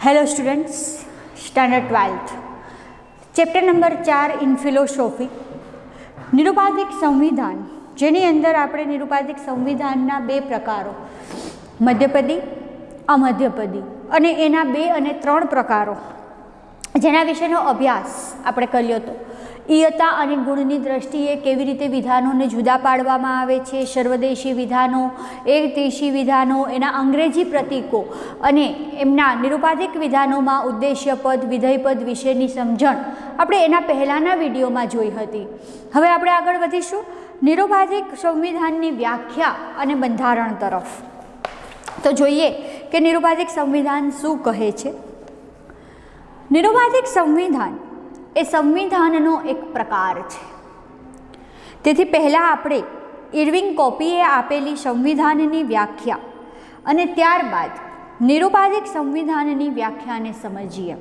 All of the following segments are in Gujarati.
Hello students, standard 12th chapter number 4 इन फिलोसॉफी निरुपाधिक संविधान, जेनी अंदर आपणे निरुपाधिक संविधानना बे प्रकारो मध्यपदी अमध्यपदी अने एना 2 અને 3 प्रकारो जेना विषयनो अभ्यास आपणे कर्यो हतो। इयता अने गुणनी दृष्टिए केवी रीते विधानोने जुदा पाडवामां आवे छे, सर्वदेशी विधानो, एकदेशी विधानो, एना अंग्रेजी प्रतीको अने एमना निरुपाधिक विधानोमां उद्देश्य पद विधेय पद विशेनी समझण आपणे एना पहेलाना विडियोमां जोई हती। हवे आपणे आगळ वधीशुं निरुपाधिक संविधाननी व्याख्या अने बंधारण तरफ। तो जोईए के निरुपाधिक संविधान शुं कहे छे। निरुपाधिक संविधान ए संविधाननो एक प्रकार छे। तेथी पहला आपणे इर्विंग कॉपीए आपेली संविधाननी व्याख्या अने त्यारबाद निरुपाधिक संविधाननी व्याख्याने समजीए।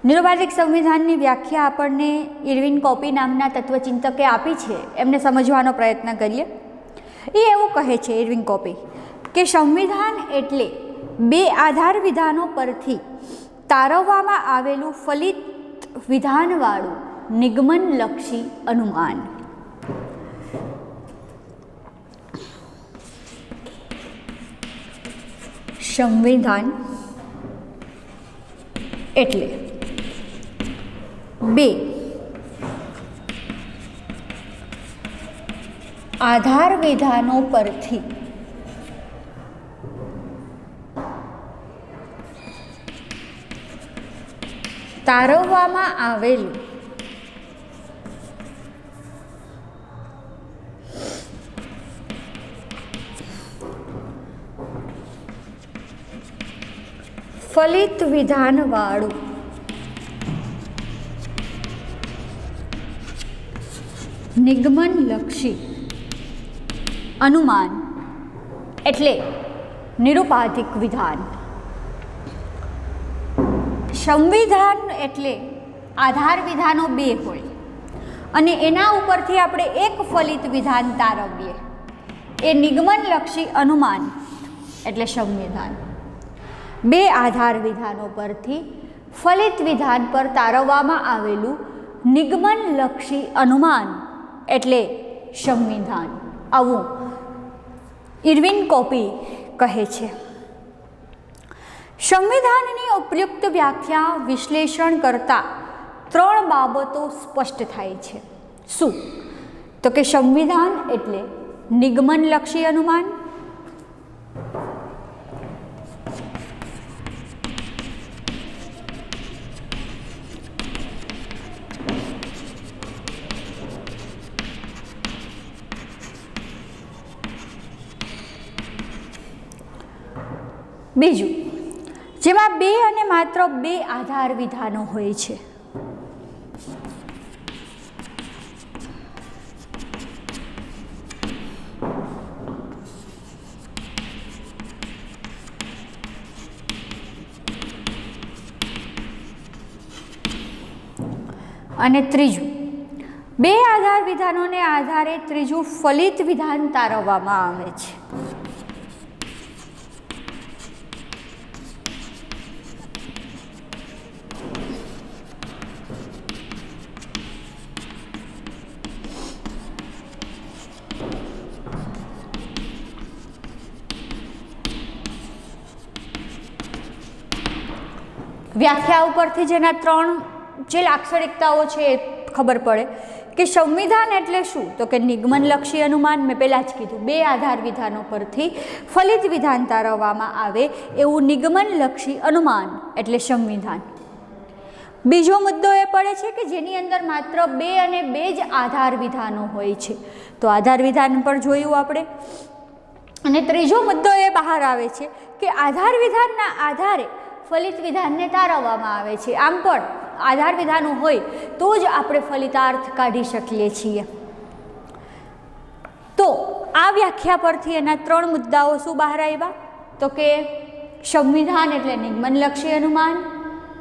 निरुपाधिक संविधाननी व्याख्या आपणने इर्विंग कॉपी नामना तत्वचिंतके आपी छे, एमने समजवानो प्रयत्न करीए। ए एवुं कहे छे इर्विंग कॉपी के संविधान एटले 2 आधार विधानो परथी तारववामां आवेलुं फलित विधानवाळुं निगमनलक्षी अनुमान। संविधान एटले 2 आधार विधानो परथी तारववामां आवेलुं फलित विधानवाळुं निगमनलक्षी अनुमान एटले निरुपाधिक विधान। संविधान एटले आधार विधानो 2 होय अने एना उपरथी आपणे एक फलित विधान तारवीए, ए निगमनलक्षी अनुमान एटले संविधान। 2 आधार विधानो परथी फलित विधान पर तारववामां आवेलुं निगमनलक्षी अनुमान एटले संविधान। आवुं इर्विन कॉपी कहे छे। संविधाननी उपयुक्त व्याख्या विश्लेषण करता 3 बाबतो स्पष्ट थाय छे। शुं? तो के संविधान एटले निगमनलक्षी अनुमान, बीजू जेमां 2 અને मात्र 2 आधार विधानो होय छे। અને ત્રીજું 2 आधार विधानोने आधारे त्रीजું फलित विधान तारववामां आवे छे। व्याख्या उपरथी जेना 3 जे लाक्षणिकताओ छे खबर पड़े कि संविधान एटले शुं। तो कि निगमनलक्षी अनुमान मैं पहला ज कीधुं 2 आधार विधानों परथी फलित विधान तारववामां आवे एवुं निगमनलक्षी अनुमान एटले संविधान। बीजो मुद्दो ए पड़े छे कि जेनी अंदर मात्र 2 અને 2 ज आधार विधानो होय छे। तो आधार विधान पर जोयुं आपणे। अने त्रीजो मुद्दो ए बहार आवे छे कि आधार विधानना आधारे फलित विधान ने तारववामां आवे छे। आम पण आधार विधानो होय तो ज आपणे फलितार्थ काढी शकीए छीए। तो आ व्याख्या परथी एना 3 मुद्दाओ शुं बहार आव्या। तो के संविधान एटले निगमनलक्षी अनुमान,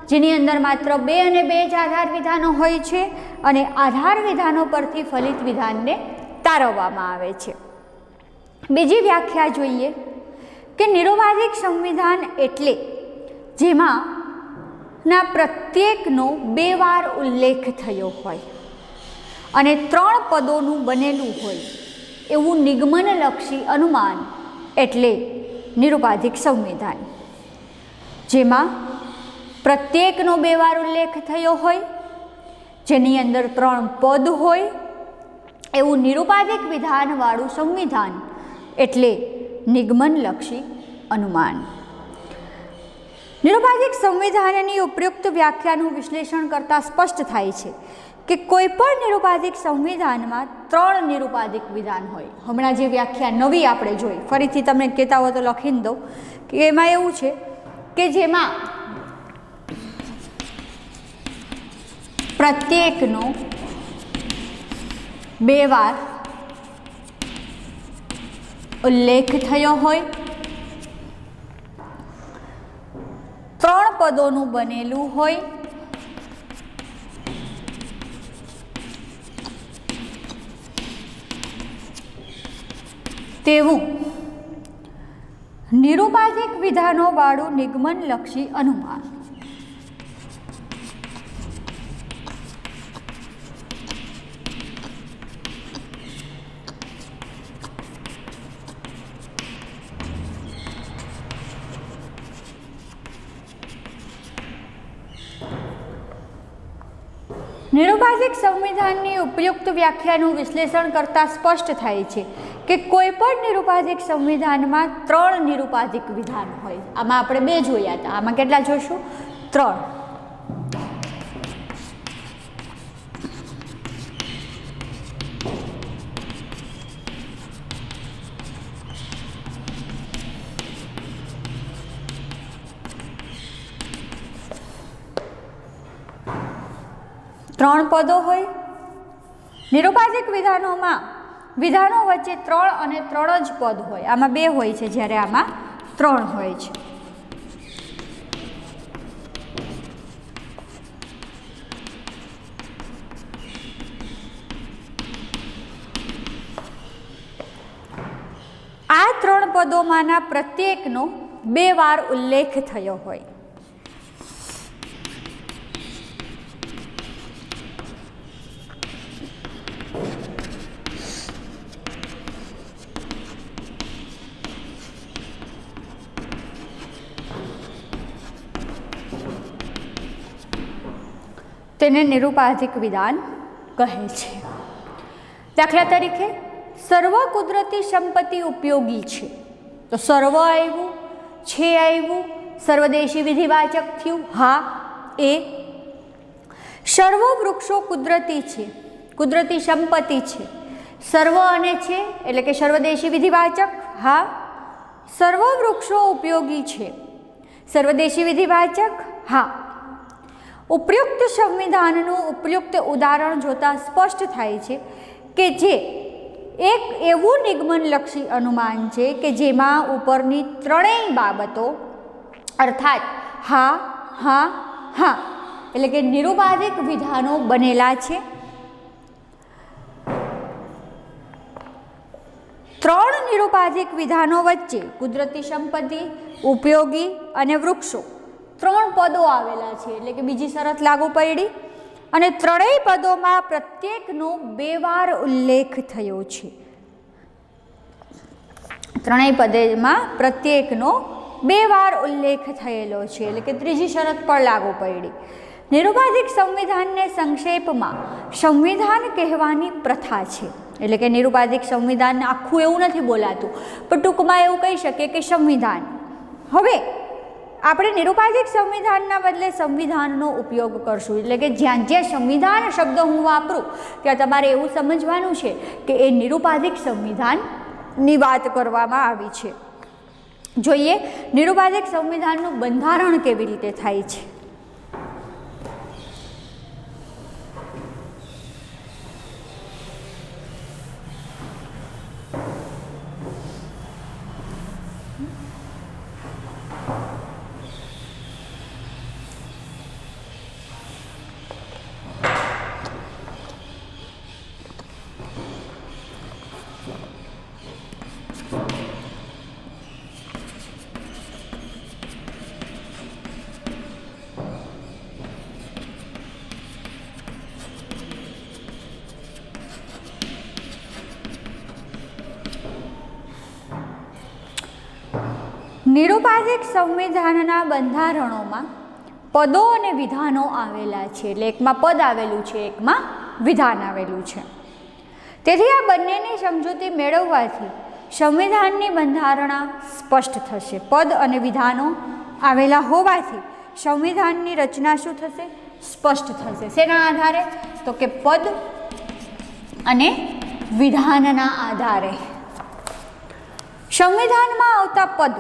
जेनी अंदर मात्र 2 અને 2 ज आधार विधानो होय छे अने आधार विधानो परथी फलित विधान ने तारववामां आवे छे। बीजी व्याख्या जोईए कि निरुपाधिक संविधान एटले જેમાંના પ્રત્યેકનો 2 વાર ઉલ્લેખ થયો હોય અને 3 પદોનું બનેલું હોય એવું નિગમનલક્ષી અનુમાન એટલે નિરુપાધિક સંવિધાન. જેમાં પ્રત્યેકનો 2 વાર ઉલ્લેખ થયો હોય, જેની અંદર 3 પદ હોય એવું નિરુપાધિક વિધાનવાળું સંવિધાન એટલે નિગમનલક્ષી અનુમાન. નિરુપાધિક સંવિધાનની ઉપયુક્ત વ્યાખ્યાનું વિશ્લેષણ કરતાં સ્પષ્ટ થાય છે કે કોઈ પણ નિરુપાધિક સંવિધાનમાં 3 નિરુપાધિક વિધાન હોય. હમણાં જે વ્યાખ્યા નવી આપણે જોઈ, ફરીથી તમને કહેતા હોય તો લખીને દઉં કે એમાં એવું છે કે જેમાં પ્રત્યેકનો 2 વાર ઉલ્લેખ થયો હોય, 3 પદોનું બનેલું હોય, તેવું નિરુપાધિક વિધાનોવાળું નિગમનલક્ષી અનુમાન. નિરુપાધિક સંવિધાનની ઉપયુક્ત વ્યાખ્યાનું વિશ્લેષણ કરતાં સ્પષ્ટ થાય છે કે કોઈ પણ નિરુપાધિક સંવિધાનમાં 3 નિરુપાધિક વિધાન હોય. આમાં આપણે 2 જોયા હતા, આમાં કેટલા જોશું? 3. ત્રણ પદો હોય. નિરુપાધિક વિધાનોમાં વિધાનો વચ્ચે 3 અને 3 જ પદ હોય. આમાં 2 હોય છે, જ્યારે આમાં 3 હોય છે. આ 3 પદોમાંના પ્રત્યેકનો 2 વાર ઉલ્લેખ થયો હોય. તેને નિરુપાધિક વિધાન કહે છે. દાખલા તરીકે સર્વ કુદરતી સંપત્તિ ઉપયોગી છે, તો સર્વ આવ્યું, છે આવ્યું, સર્વદેશી વિધિવાચક થયું, હા એ. સર્વ વૃક્ષો કુદરતી છે, કુદરતી સંપત્તિ છે, સર્વ અને છે એટલે કે સર્વદેશી વિધિવાચક, હા. સર્વ વૃક્ષો ઉપયોગી છે, સર્વદેશી વિધિવાચક, હા. ઉપયુક્ત સંવિધાનનું ઉપયુક્ત ઉદાહરણ જોતાં સ્પષ્ટ થાય છે કે જે એક એવું નિગમનલક્ષી અનુમાન છે કે જેમાં ઉપરની 3 બાબતો અર્થાત હા, હા, હા એટલે કે નિરુપાધિક વિધાનો બનેલા છે. 3 નિરુપાધિક વિધાનો વચ્ચે કુદરતી સંપત્તિ, ઉપયોગી અને વૃક્ષો 3 પદો આવેલા છે, એટલે કે બીજી શરત લાગુ પડી. અને 3 પદોમાં પ્રત્યેકનો 2 વાર ઉલ્લેખ થયો છે. 3 પદમાં પ્રત્યેકનો 2 વાર ઉલ્લેખ થયેલો છે, એટલે કે ત્રીજી શરત પણ લાગુ પડી. નિરુપાધિક સંવિધાનને સંક્ષેપમાં સંવિધાન કહેવાની પ્રથા છે, એટલે કે નિરુપાધિક સંવિધાન આખું એવું નથી બોલાતું, પણ ટૂંકમાં એવું કહી શકીએ કે સંવિધાન. હવે આપણે નિરુપાધિક સંવિધાનના બદલે સંવિધાનનો ઉપયોગ કરશું, એટલે કે જ્યાં જ્યાં સંવિધાન શબ્દ હું વાપરું ત્યાં તમારે એવું સમજવાનું છે કે એ નિરુપાધિક સંવિધાનની વાત કરવામાં આવી છે. જોઈએ નિરુપાધિક સંવિધાનનું બંધારણ કેવી રીતે થાય છે. નિરુપાધિક સંવિધાનના બંધારણોમાં પદો અને વિધાનો આવેલા છે, એટલે એકમાં પદ આવેલું છે, એકમાં વિધાન આવેલું છે. તેથી આ બંનેની સમજૂતી મેળવવાથી સંવિધાનની બંધારણા સ્પષ્ટ થશે. પદ અને વિધાનો આવેલા હોવાથી સંવિધાનની રચના શું થશે? સ્પષ્ટ થશે. શેના આધારે? તો કે પદ અને વિધાનના આધારે. સંવિધાનમાં આવતા પદ,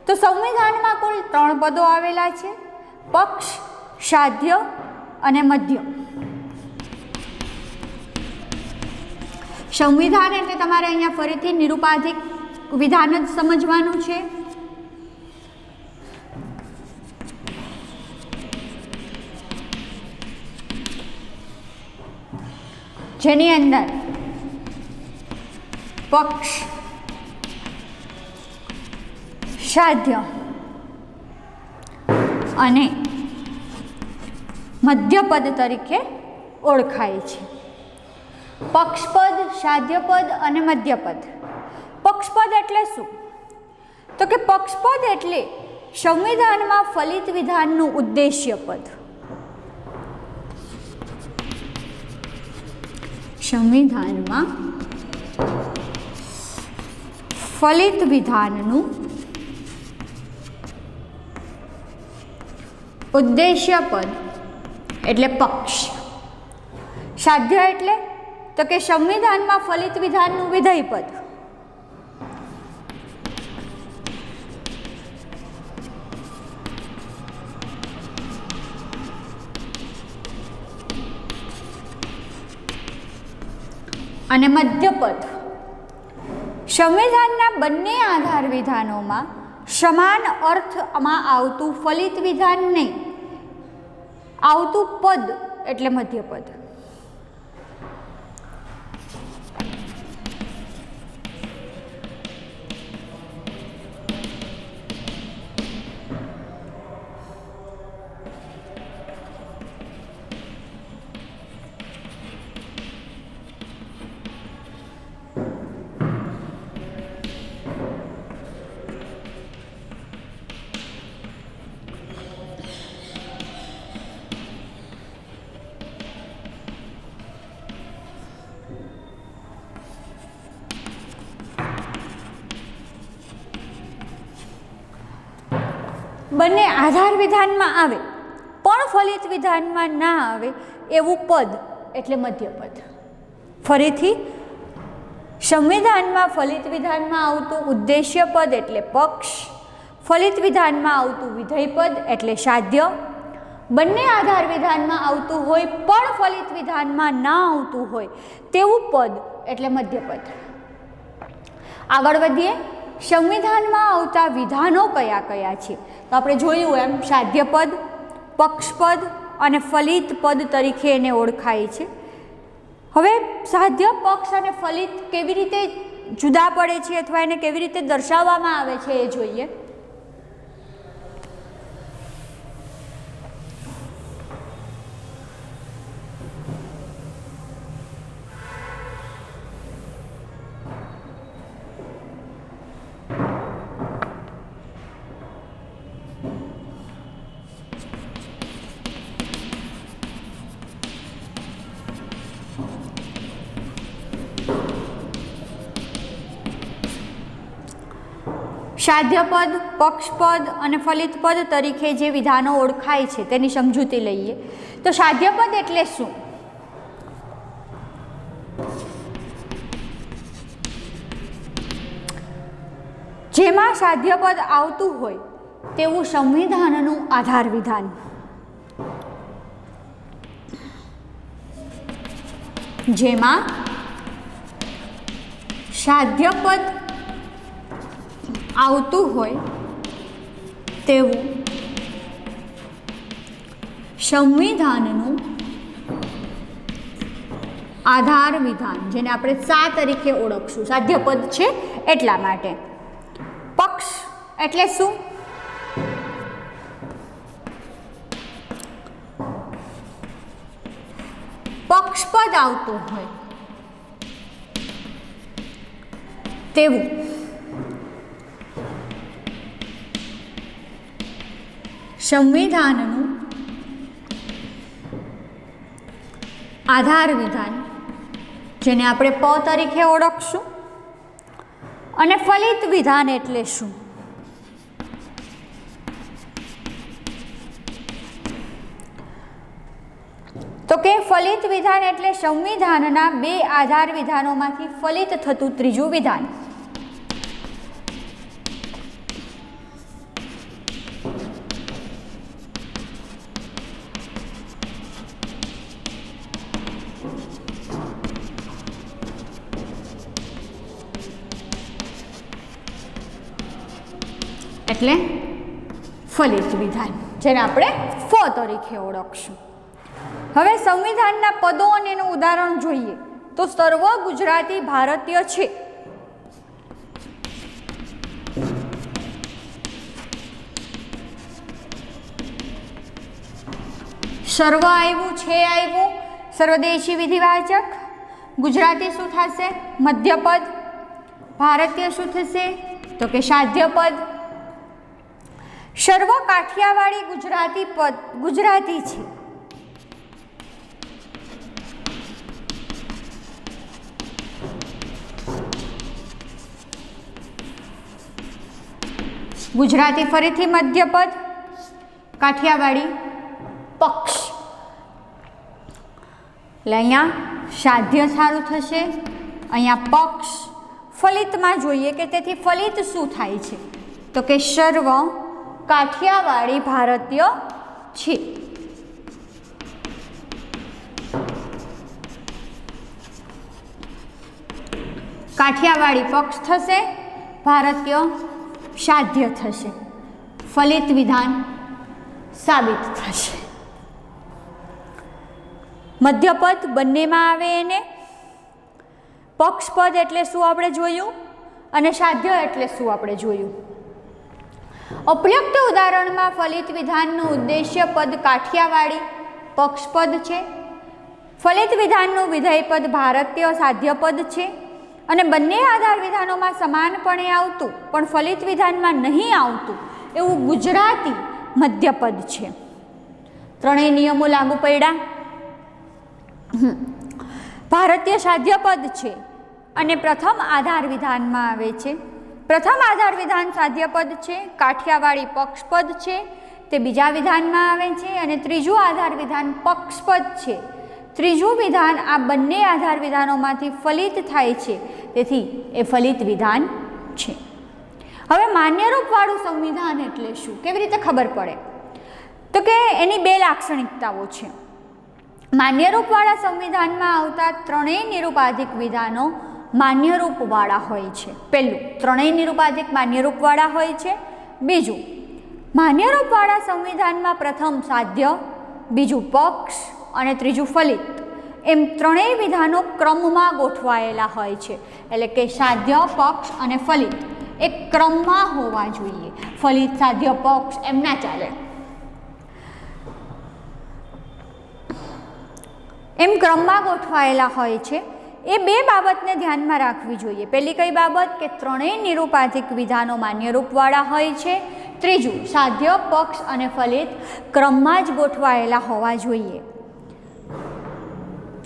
તો સંવિધાનમાં કુલ 3 પદો આવેલા છે: પક્ષ, સાધ્ય અને મધ્ય. સંવિધાન એટલે તમારે અહીંયા ફરીથી નિરુપાધિક વિધાન જ સમજવાનું છે. જેની અંદર પક્ષ, સાધ્ય અને મધ્યપદ તરીકે ઓળખાય છે. પક્ષપદ, સાધ્યપદ અને મધ્યપદ. પક્ષપદ એટલે શું? તો કે પક્ષપદ એટલે સંવિધાનમાં ફલિત વિધાનનું ઉદ્દેશ્ય પદ. સંવિધાનમાં ફલિત વિધાનનું ઉદ્દેશ્ય પદ એટલે પક્ષ. સાધ્ય એટલે તો કે સંવિધાનમાં ફલિત વિધાનનું વિધેય પદ. અને મધ્યપદ સંવિધાનના બંને આધાર વિધાનોમાં સમાન અર્થમાં આવતું ફલિત વિધાન નહીં, આવતું પદ એટલે મધ્યપદ. બંને આધાર વિધાનમાં આવે પણ ફલિત વિધાનમાં ના આવે એવું પદ એટલે મધ્યપદ. ફરીથી, સંવિધાનમાં ફલિત વિધાનમાં આવતું ઉદ્દેશ્ય પદ એટલે પક્ષ, ફલિત વિધાનમાં આવતું વિધેય પદ એટલે સાધ્ય, બંને આધાર વિધાનમાં આવતું હોય પણ ફલિત વિધાનમાં ના આવતું હોય તેવું પદ એટલે મધ્યપદ. આગળ વધીએ. સંવિધાનમાં આવતા વિધાનો કયા કયા છે? તો આપણે જોયું એમ સાધ્યપદ, પક્ષપદ અને ફલિત પદ તરીકે એને ઓળખાય છે. હવે સાધ્ય, પક્ષ અને ફલિત કેવી રીતે જુદા પડે છે અથવા એને કેવી રીતે દર્શાવવામાં આવે છે એ જોઈએ. સાધ્યપદ, પક્ષપદ અને ફલિત પદ તરીકે જે વિધાનો ઓળખાય છે તેની સમજૂતી લઈએ. તો સાધ્યપદ એટલે શું? જેમાં સાધ્યપદ આવતું હોય તેવું સંવિધાનનું આધાર વિધાન. જેમાં સાધ્યપદ આવતું હોય તેવું સંવિધાનનું આધાર વિધાન, જેને આપણે સા તરીકે ઓળખશું. સાધ્યપદ છે એટલા માટે. પક્ષ એટલે શું? પક્ષપદ આવતું હોય તેવું સંવિધાનનું આધાર વિધાન, જેને આપણે પ તરીકે ઓળખશું, અને ફલિત વિધાન એટલે શું? તો કે ફલિત વિધાન એટલે સંવિધાનના બે આધાર વિધાનોમાંથી ફલિત થતું ત્રીજું વિધાન. એટલે ફલિત વિધાન, જેને આપણે ફ તરીકે ઓળખશું. હવે સંવિધાનના પદો અને એનું ઉદાહરણ જોઈએ તો સર્વ ગુજરાતી ભારતીય છે. સર્વ આવ્યું, છે આવ્યું, સર્વદેશી વિધિવાચક. ગુજરાતી શું થશે? મધ્યપદ. ભારતીય શું થશે? તો કે સાધ્યપદ. સર્વ કાઠિયાવાડી ગુજરાતી પદ ગુજરાતી છે. ગુજરાતી ફરીથી મધ્યપદ, કાઠિયાવાડી પક્ષ. એટલે અહીંયા સાધ્ય સારું થશે, અહીંયા પક્ષ. ફલિતમાં જોઈએ કે તેથી ફલિત શું થાય છે? તો કે સર્વ કાઠિયાવાડી ભારતીય છે. કાઠિયાવાડી પક્ષ થશે, ભારતીય સાધ્ય થશે. ફલિત વિધાન સાબિત થશે. મધ્યપદ બંનેમાં આવે એને. પક્ષપદ એટલે શું આપણે જોયું, અને સાધ્ય એટલે શું આપણે જોયું. ઉપયુક્ત ઉદાહરણમાં ફલિત વિધાનનું ઉદ્દેશ્ય પદ કાઠિયાવાડી પક્ષપદ છે, ફલિત વિધાનનું વિધેય પદ ભારતીય સાધ્યપદ છે, અને બંને આધાર વિધાનોમાં સમાનપણે આવતું પણ ફલિત વિધાનમાં નહીં આવતું એવું ગુજરાતી મધ્યપદ છે. ત્રણેય નિયમો લાગુ પડ્યા. ભારતીય સાધ્યપદ છે અને પ્રથમ આધાર વિધાનમાં આવે છે. પ્રથમ આધાર વિધાન સાધ્યપદ છે, કાઠિયાવાડી પક્ષપદ છે તે બીજા વિધાનમાં આવે છે, અને ત્રીજું આધાર વિધાન પક્ષપદ છે. ત્રીજું વિધાન આ બંને આધાર વિધાનોમાંથી ફલિત થાય છે, તેથી એ ફલિત વિધાન છે. હવે માન્યરૂપવાળું સંવિધાન એટલે શું, કેવી રીતે ખબર પડે? તો કે એની બે લાક્ષણિકતાઓ છે. માન્યરૂપવાળા સંવિધાનમાં આવતા ત્રણેય નિરુપાધિક વિધાનો માન્યરૂપવાળા હોય છે. પહેલું, ત્રણેય નિરુપાધિક માન્યરૂપવાળા હોય છે. બીજું, માન્યરૂપવાળા સંવિધાનમાં પ્રથમ સાધ્ય, બીજું પક્ષ અને ત્રીજું ફલિત એમ ત્રણેય વિધાનો ક્રમમાં ગોઠવાયેલા હોય છે. એટલે કે સાધ્ય, પક્ષ અને ફલિત એ ક્રમમાં હોવા જોઈએ. ફલિત, સાધ્ય, પક્ષ એમ ના ચાલે. એમ ક્રમમાં ગોઠવાયેલા હોય છે. એ બે બાબતને ધ્યાનમાં રાખવી જોઈએ. પહેલી કઈ બાબત કે ત્રણેય નિરુપાધિક વિધાનો માન્યરૂપવાળા હોય છે. ત્રીજું, સાધ્ય, પક્ષ અને ફલિત ક્રમમાં જ ગોઠવાયેલા હોવા જોઈએ.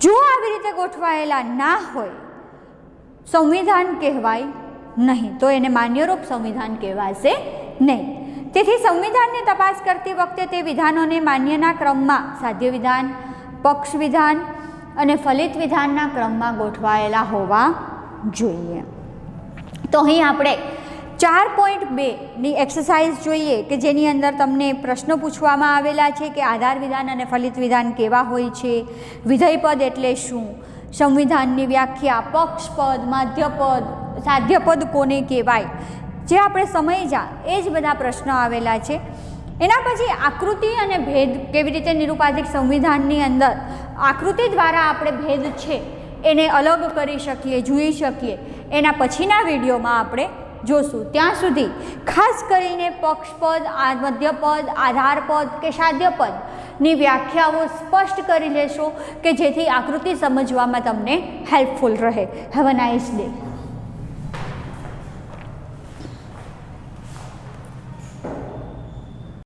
જો આવી રીતે ગોઠવાયેલા ના હોય સંવિધાન કહેવાય નહીં, તો એને માન્યરૂપ સંવિધાન કહેવાશે નહીં. તેથી સંવિધાનની તપાસ કરતી વખતે તે વિધાનોને માન્યના ક્રમમાં સાધ્ય વિધાન, પક્ષ વિધાન અને ફલિત વિધાનના ક્રમમાં ગોઠવાયેલા હોવા જોઈએ. તો અહીં આપણે 4.2ની એક્સરસાઇઝ જોઈએ કે જેની અંદર તમને પ્રશ્નો પૂછવામાં આવેલા છે કે આધાર વિધાન અને ફલિત વિધાન કેવા હોય છે, વિધેયપદ એટલે શું, સંવિધાનની વ્યાખ્યા, પક્ષપદ, માધ્યપદ, સાધ્યપદ કોને કહેવાય, જે આપણે સમજ્યા એ જ બધા પ્રશ્નો આવેલા છે. એના પછી આકૃતિ અને ભેદ કેવી રીતે નિરુપાધિક સંવિધાનની અંદર આકૃતિ દ્વારા આપણે ભેદ છે એને અલગ કરી શકીએ, જોઈ શકીએ, એના પછીના વિડીયોમાં આપણે જોશું. ત્યાં સુધી ખાસ કરીને પક્ષપદ, મધ્યપદ, આધારપદ કે સાધ્યપદની વ્યાખ્યાઓ સ્પષ્ટ કરી લેશો કે જેથી આકૃતિ સમજવામાં તમને હેલ્પફુલ રહે. Have a nice day.